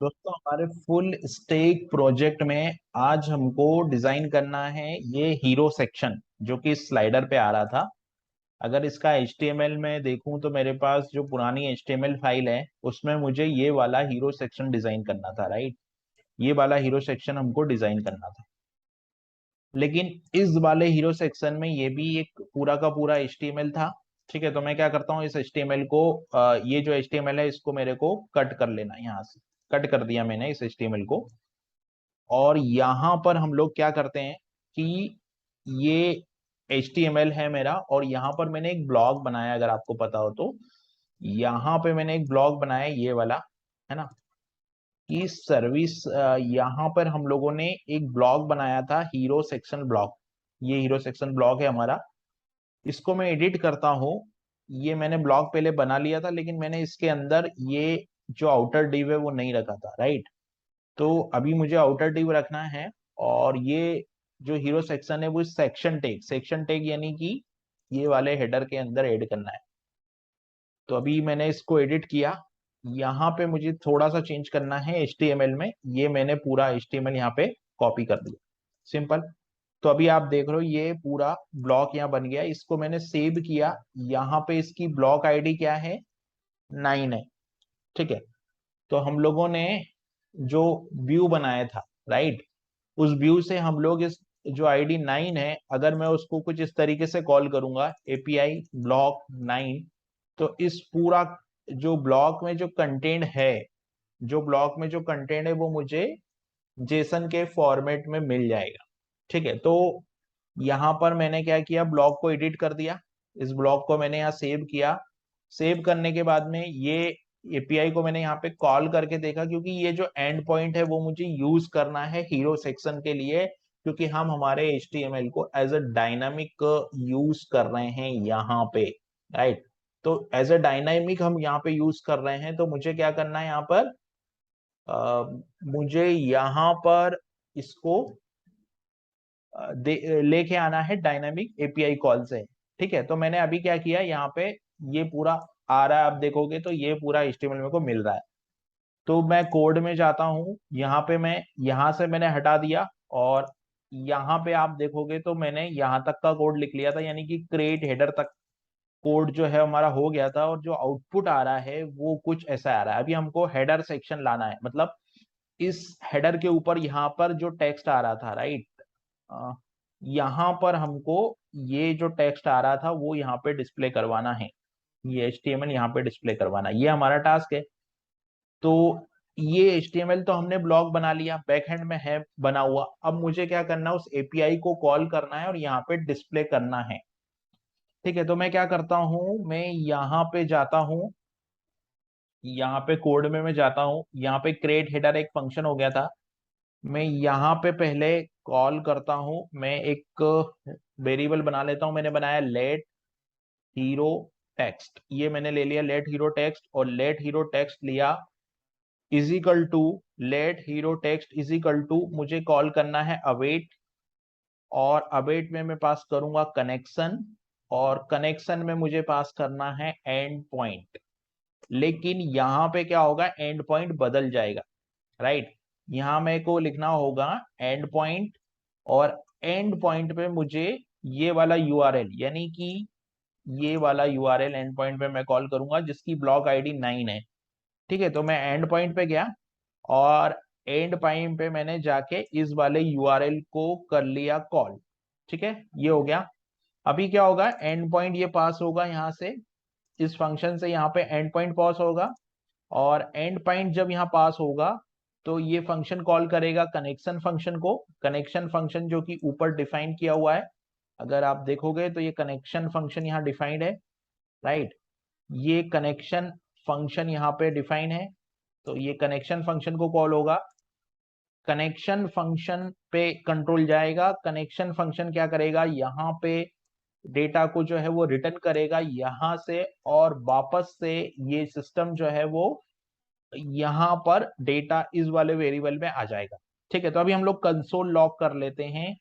दोस्तों हमारे full stack project में आज हमको डिजाइन करना है ये हीरो सेक्शन जो कि स्लाइडर पे आ रहा था। अगर इसका HTML में देखूं तो मेरे पास जो पुरानी HTML फाइल है उसमें मुझे ये वाला हीरो सेक्शन डिजाइन करना था, राइट। ये वाला हीरो सेक्शन हमको डिजाइन करना था, लेकिन इस वाले हीरो सेक्शन में ये भी एक पूरा का पूरा HTML था। ठीक है, तो मैं क्या करता हूँ इस HTML को, ये जो HTML है इसको मेरे को कट कर लेना है। यहाँ से कट कर दिया मैंने इस HTML को। और यहाँ पर हम लोग क्या करते हैं कि ये HTML है मेरा, और यहाँ पर मैंने एक ब्लॉग बनाया, अगर आपको पता हो तो। यहाँ पे मैंने एक ब्लॉग बनाया ये वाला, है ना, कि सर्विस। यहाँ पर हम लोगों ने एक ब्लॉग बनाया था, हीरो सेक्शन ब्लॉग। ये हीरो सेक्शन ब्लॉग है हमारा। इसको मैं एडिट करता हूँ। ये मैंने ब्लॉग पहले बना लिया था, लेकिन मैंने इसके अंदर ये जो आउटर डिव है वो नहीं रखा था, राइट। तो अभी मुझे आउटर डिव रखना है। और ये जो हीरो सेक्शन है वो सेक्शन टैग यानी कि ये वाले हेडर के अंदर ऐड करना है। तो अभी मैंने इसको एडिट किया। यहाँ पे मुझे थोड़ा सा चेंज करना है HTML में। ये मैंने पूरा HTML यहाँ पे कॉपी कर दिया, सिंपल। तो अभी आप देख रहे हो ये पूरा ब्लॉक यहाँ बन गया। इसको मैंने सेव किया। यहाँ पे इसकी ब्लॉक आईडी क्या है, 9 है। ठीक है, तो हम लोगों ने जो व्यू बनाया था, राइट, उस व्यू से हम लोग इस जो ID 9 है, अगर मैं उसको कुछ इस तरीके से कॉल करूंगा, API block 9, तो इस पूरा जो ब्लॉक में जो कंटेंट है, जो ब्लॉक में जो कंटेंट है वो मुझे जेसन के फॉर्मेट में मिल जाएगा। ठीक है, तो यहाँ पर मैंने क्या किया, ब्लॉक को एडिट कर दिया। इस ब्लॉक को मैंने यहाँ सेव किया। सेव करने के बाद में ये API को मैंने यहाँ पे कॉल करके देखा, क्योंकि ये जो एंड पॉइंट है वो मुझे यूज करना है हीरो सेक्शन के लिए, क्योंकि हम हमारे HTML को एज अ डायनामिक यूज कर रहे हैं यहाँ पे, राइट। तो एज अ डायनामिक हम यहाँ पे यूज कर रहे हैं, तो मुझे क्या करना है यहाँ पर, मुझे यहाँ पर इसको लेके आना है डायनामिक API कॉल से। ठीक है, तो मैंने अभी क्या किया, यहाँ पे ये पूरा आ रहा है, आप देखोगे तो ये पूरा HTML मेरे को मिल रहा है। तो मैं कोड में जाता हूँ, यहाँ पे मैं यहाँ से मैंने हटा दिया, और यहाँ पे आप देखोगे तो मैंने यहाँ तक का कोड लिख लिया था, यानी कि क्रिएट हेडर तक कोड जो है हमारा हो गया था। और जो आउटपुट आ रहा है वो कुछ ऐसा आ रहा है। अभी हमको हेडर सेक्शन लाना है, मतलब इस हेडर के ऊपर यहाँ पर जो टेक्स्ट आ रहा था, राइट, यहाँ पर हमको ये जो टेक्स्ट आ रहा था वो यहाँ पे डिस्प्ले करवाना है। ये HTML यहाँ पे डिस्प्ले करवाना, ये हमारा टास्क है। तो ये HTML तो हमने ब्लॉग बना लिया, बैकएंड में है बना हुआ। अब मुझे क्या करना है, उस API को कॉल करना है और यहाँ पे डिस्प्ले करना है। ठीक है, तो मैं क्या करता हूँ, मैं यहाँ पे जाता हूँ, यहाँ पे कोड में मैं जाता हूँ। यहाँ पे क्रिएट हेडर एक फंक्शन हो गया था, मैं यहाँ पे पहले कॉल करता हूँ। मैं एक वेरिएबल बना लेता हूँ, मैंने बनाया लेट हीरो टेक्स्ट। ये मैंने ले लिया लेट हीरो टेक्स्ट, और लेट हीरो टेक्स्ट लिया is equal to, let hero text is equal to, मुझे कॉल करना है अवेट। और अवेट में मैं पास करूंगा कनेक्शन, और कनेक्शन में मुझे पास करना है एंड पॉइंट। लेकिन यहाँ पे क्या होगा, एंड पॉइंट बदल जाएगा, राइट। यहाँ मेरे को लिखना होगा एंड पॉइंट, और एंड पॉइंट पे मुझे ये वाला URL, यानी कि ये वाला URL एंड पॉइंट पे मैं कॉल करूंगा, जिसकी ब्लॉक ID 9 है। ठीक है, तो मैं एंड पॉइंट पे गया, और एंड पॉइंट पे मैंने जाके इस वाले URL को कर लिया कॉल। ठीक है, ये हो गया। अभी क्या होगा, एंड पॉइंट ये पास होगा यहाँ से, इस फंक्शन से यहाँ पे एंड पॉइंट पास होगा। और एंड पॉइंट जब यहाँ पास होगा तो ये फंक्शन कॉल करेगा कनेक्शन फंक्शन को। कनेक्शन फंक्शन जो कि ऊपर डिफाइन किया हुआ है, अगर आप देखोगे तो ये कनेक्शन फंक्शन यहाँ डिफाइंड है, राइट। ये कनेक्शन फंक्शन यहाँ पे डिफाइन है, तो ये कनेक्शन फंक्शन को कॉल होगा। कनेक्शन फंक्शन पे कंट्रोल जाएगा, कनेक्शन फंक्शन क्या करेगा, यहाँ पे डेटा को जो है वो रिटर्न करेगा यहाँ से, और वापस से ये सिस्टम जो है वो यहाँ पर डेटा इस वाले वेरिएबल में आ जाएगा। ठीक है, तो अभी हम लोग कंसोल लॉग कर लेते हैं।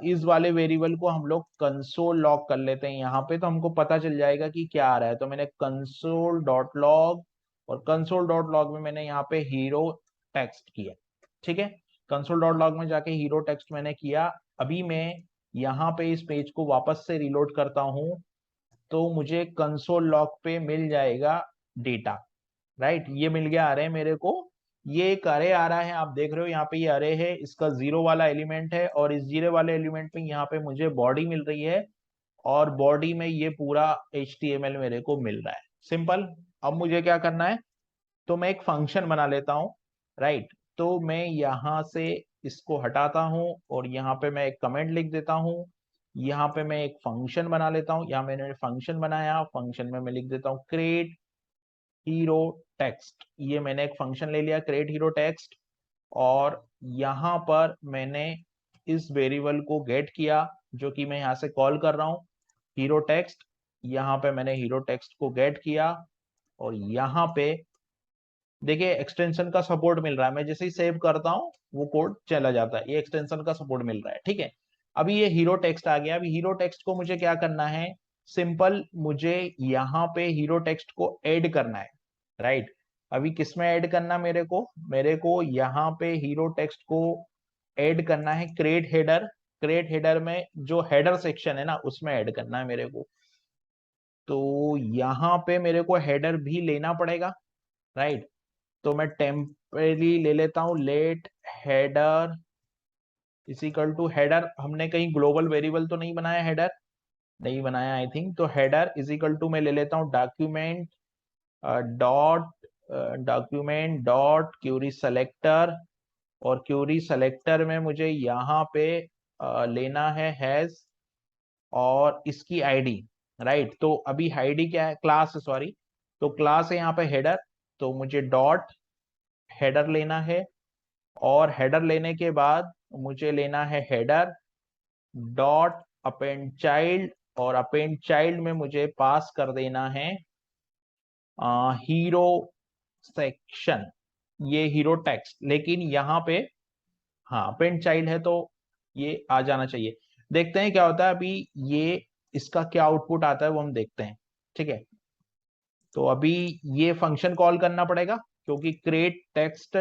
इस वाले वेरिएबल को हम लोग कंसोल लॉग कर लेते हैं यहाँ पे, तो हमको पता चल जाएगा कि क्या आ रहा है। तो मैंने कंसोल डॉट लॉग, और कंसोल डॉट लॉग में मैंने यहाँ पे हीरो टेक्स्ट किया, ठीक है। कंसोल डॉट लॉग में जाके हीरो टेक्स्ट मैंने किया। अभी मैं यहाँ पे इस पेज को वापस से रिलोड करता हूँ तो मुझे कंसोल लॉग पे मिल जाएगा डेटा, राइट। ये मिल गया अरे मेरे को, ये एक अरे आ रहा है, आप देख रहे हो यहाँ पे ये अरे है, इसका 0 वाला एलिमेंट है और इस 0 वाले एलिमेंट में यहाँ पे मुझे बॉडी मिल रही है और बॉडी में ये पूरा HTML मेरे को मिल रहा है। सिंपल। अब मुझे क्या करना है, तो मैं एक फंक्शन बना लेता हूँ, राइट। तो मैं यहाँ से इसको हटाता हूँ और यहाँ पे मैं एक कमेंट लिख देता हूँ। यहाँ पे मैं एक फंक्शन बना लेता हूँ, यहाँ मैंने फंक्शन बनाया, फंक्शन में मैं लिख देता हूँ क्रिएट हीरो टेक्स्ट। ये मैंने एक फंक्शन ले लिया क्रिएट हीरो टेक्स्ट और यहाँ पर मैंने इस वेरिएबल को गेट किया जो कि मैं यहाँ से कॉल कर रहा हूँ हीरो टेक्स्ट। यहाँ पे मैंने हीरो टेक्स्ट को गेट किया और यहाँ पे देखिए एक्सटेंशन का सपोर्ट मिल रहा है, मैं जैसे ही सेव करता हूँ वो कोड चला जाता है, ये एक्सटेंशन का सपोर्ट मिल रहा है, ठीक है। अभी ये हीरो टेक्स्ट आ गया। अभी हीरो टेक्स्ट को मुझे क्या करना है, सिंपल मुझे यहाँ पे हीरो टेक्स्ट को ऐड करना है, राइट। अभी किसमें ऐड करना मेरे को यहाँ पे हीरो टेक्स्ट को ऐड करना है क्रिएट हेडर। क्रिएट हेडर में जो हेडर सेक्शन है ना उसमें ऐड करना है मेरे को। तो यहाँ पे मेरे को हेडर भी लेना पड़ेगा, राइट। तो मैं टेम्परेरी ले लेता हूं, let header is equal to header. हमने कहीं ग्लोबल वेरिएबल तो नहीं बनाया, हेडर नहीं बनाया आई थिंक। तो हेडर इज इक्वल टू मैं ले लेता हूं document dot document dot Curie selector और क्यूरी सेलेक्टर में मुझे यहाँ पे लेना है हैज और इसकी आईडी, राइट। तो अभी आईडी क्या है, क्लास सॉरी, तो क्लास है यहाँ पे हेडर, तो मुझे डॉट हेडर लेना है और हेडर लेने के बाद मुझे लेना है हेडर डॉट अपेंड चाइल्ड और अपेंड चाइल्ड में मुझे पास कर देना है हीरो सेक्शन, ये हीरो टेक्स्ट। लेकिन यहाँ पे हाँ अपेंड चाइल्ड है तो ये आ जाना चाहिए। देखते हैं क्या होता है अभी, ये इसका क्या आउटपुट आता है वो हम देखते हैं, ठीक है। तो अभी ये फंक्शन कॉल करना पड़ेगा क्योंकि क्रिएट टेक्स्ट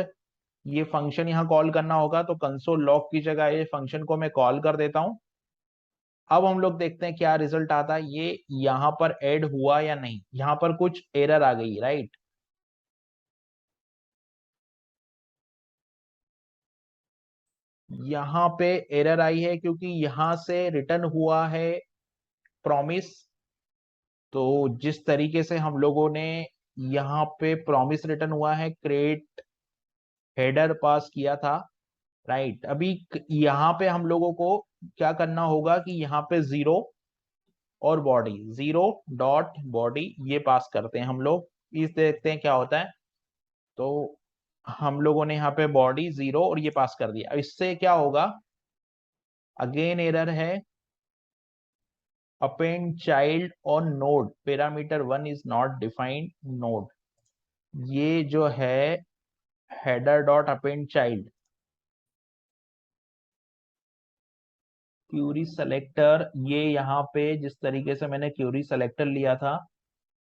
ये फंक्शन यहाँ कॉल करना होगा, तो कंसोल लॉग की जगह ये फंक्शन को मैं कॉल कर देता हूं। अब हम लोग देखते हैं क्या रिजल्ट आता है, ये यहाँ पर ऐड हुआ या नहीं। यहाँ पर कुछ एरर आ गई, राइट। यहाँ पे एरर आई है क्योंकि यहाँ से रिटर्न हुआ है प्रॉमिस। तो जिस तरीके से हम लोगों ने यहाँ पे प्रॉमिस रिटर्न हुआ है, क्रिएट हेडर पास किया था, राइट। अभी यहाँ पे हम लोगों को क्या करना होगा कि यहाँ पे 0 और बॉडी 0 डॉट बॉडी ये पास करते हैं हम लोग, इस देखते हैं क्या होता है। तो हम लोगों ने यहाँ पे बॉडी 0 और ये पास कर दिया। अब इससे क्या होगा, अगेन एरर है append child on node parameter 1 is not defined node. ये जो है header dot append child query selector, ये यहाँ पे जिस तरीके से मैंने क्यूरी सेलेक्टर लिया था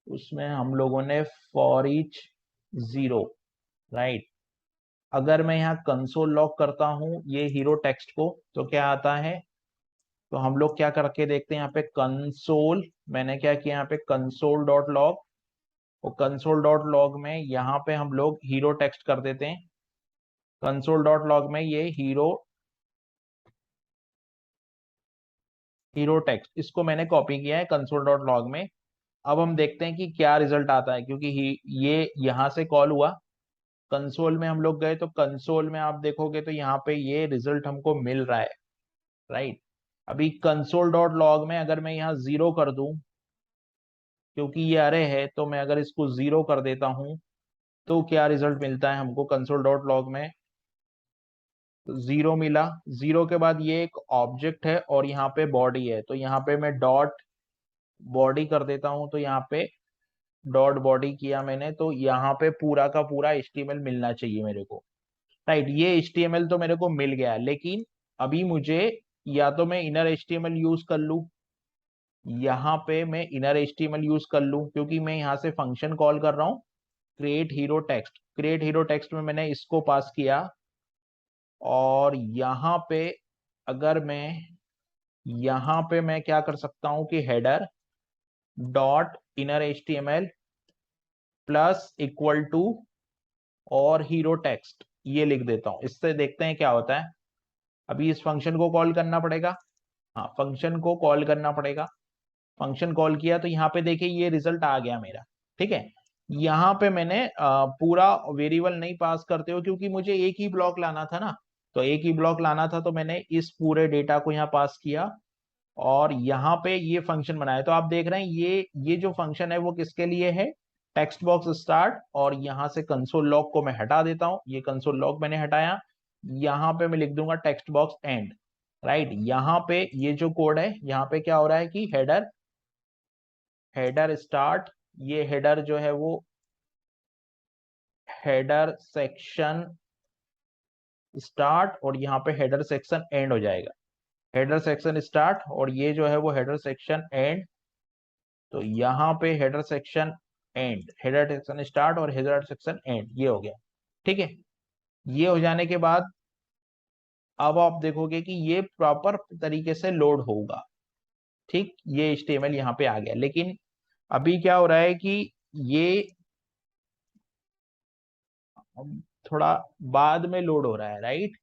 उसमें हम लोगों ने फॉर ईच 0, राइट। अगर मैं यहाँ कंसोल लॉग करता हूँ ये हीरो टेक्स्ट को तो क्या आता है, तो हम लोग क्या करके देखते हैं यहाँ पे कंसोल, मैंने क्या किया यहाँ पे कंसोल डॉट लॉग और कंसोल डॉट लॉग में यहाँ पे हम लोग हीरो टेक्स्ट कर देते हैं। कंसोल डॉट लॉग में ये हीरो टेक्स्ट इसको मैंने कॉपी किया है कंसोल डॉट लॉग में। अब हम देखते हैं कि क्या रिजल्ट आता है, क्योंकि ये यहाँ से कॉल हुआ, कंसोल में हम लोग गए तो कंसोल में आप देखोगे तो यहाँ पे ये रिजल्ट हमको मिल रहा है, राइट। अभी कंसोल डॉट लॉग में अगर मैं यहाँ 0 कर दूं, क्योंकि ये अरे है तो मैं अगर इसको 0 कर देता हूं तो क्या रिजल्ट मिलता है हमको कंसोल डॉट लॉग में, 0 मिला। 0 के बाद ये एक ऑब्जेक्ट है और यहाँ पे बॉडी है, तो यहाँ पे मैं डॉट बॉडी कर देता हूं, तो यहाँ पे डॉट बॉडी किया मैंने, तो यहाँ पे पूरा का पूरा HTML मिलना चाहिए मेरे को, राइट। ये HTML तो मेरे को मिल गया, लेकिन अभी मुझे या तो मैं इनर HTML यूज कर लूं, यहाँ पे मैं इनर HTML यूज कर लूं क्योंकि मैं यहाँ से फंक्शन कॉल कर रहा हूँ create hero text. Create hero text में मैंने इसको पास किया, और यहाँ पे अगर मैं क्या कर सकता हूं कि header dot inner HTML plus equal to और हीरो टेक्स्ट ये लिख देता हूं। इससे देखते हैं क्या होता है। अभी इस फंक्शन को कॉल करना पड़ेगा। हाँ, फंक्शन को कॉल करना पड़ेगा। फंक्शन कॉल किया तो यहाँ पे देखिए ये रिजल्ट आ गया मेरा। ठीक है, यहाँ पे मैंने पूरा वेरिएबल नहीं पास करते हो क्योंकि मुझे एक ही ब्लॉक लाना था ना, तो एक ही ब्लॉक लाना था, तो मैंने इस पूरे डेटा को यहाँ पास किया और यहाँ पे ये फंक्शन बनाया। तो आप देख रहे हैं ये जो फंक्शन है वो किसके लिए है, टेक्स्ट बॉक्स स्टार्ट। और यहाँ से कंसोल लॉग को मैं हटा देता हूँ, ये कंसोल लॉग मैंने हटाया। यहाँ पे मैं लिख दूंगा टेक्स्ट बॉक्स एंड। राइट, यहाँ पे ये जो कोड है, यहाँ पे क्या हो रहा है कि हेडर स्टार्ट, ये हेडर जो है वो हेडर सेक्शन स्टार्ट, और यहाँ पे हेडर सेक्शन एंड हो जाएगा। हेडर सेक्शन स्टार्ट और ये जो है वो हेडर सेक्शन एंड। तो यहाँ पे header section and, header section start और हेडर सेक्शन एंड ये हो गया। ठीक है, ये हो जाने के बाद अब आप देखोगे कि ये प्रॉपर तरीके से लोड होगा। ठीक, ये HTML यहाँ पे आ गया। लेकिन अभी क्या हो रहा है कि ये थोड़ा बाद में लोड हो रहा है, राइट,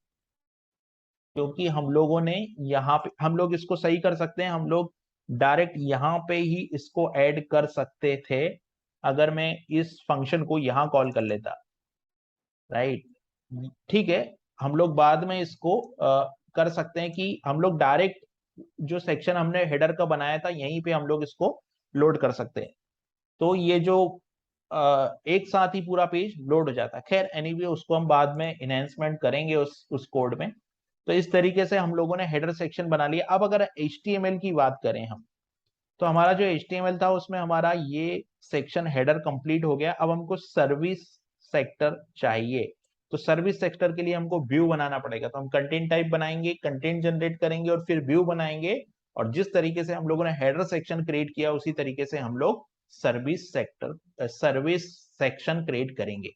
क्योंकि हम लोगों ने यहाँ पे, हम लोग इसको सही कर सकते हैं, हम लोग डायरेक्ट यहाँ पे ही इसको ऐड कर सकते थे अगर मैं इस फंक्शन को यहाँ कॉल कर लेता। राइट, ठीक है, हम लोग बाद में इसको कर सकते हैं कि हम लोग डायरेक्ट जो सेक्शन हमने हेडर का बनाया था यहीं पे हम लोग इसको लोड कर सकते हैं। तो ये जो एक साथ ही पूरा पेज लोड हो जाता है। खैर एनीवे उसको हम बाद में इनहेंसमेंट करेंगे उस कोड में। तो इस तरीके से हम लोगों ने हेडर सेक्शन बना लिया। अब अगर HTML की बात करें हम, तो हमारा जो HTML था उसमें हमारा ये सेक्शन हेडर कंप्लीट हो गया। अब हमको सर्विस सेक्टर चाहिए। तो सर्विस सेक्टर के लिए हमको व्यू बनाना पड़ेगा। तो हम कंटेंट टाइप बनाएंगे, कंटेंट जनरेट करेंगे और फिर व्यू बनाएंगे। और जिस तरीके से हम लोगों ने हेडर सेक्शन क्रिएट किया उसी तरीके से हम लोग सर्विस सेक्शन क्रिएट करेंगे।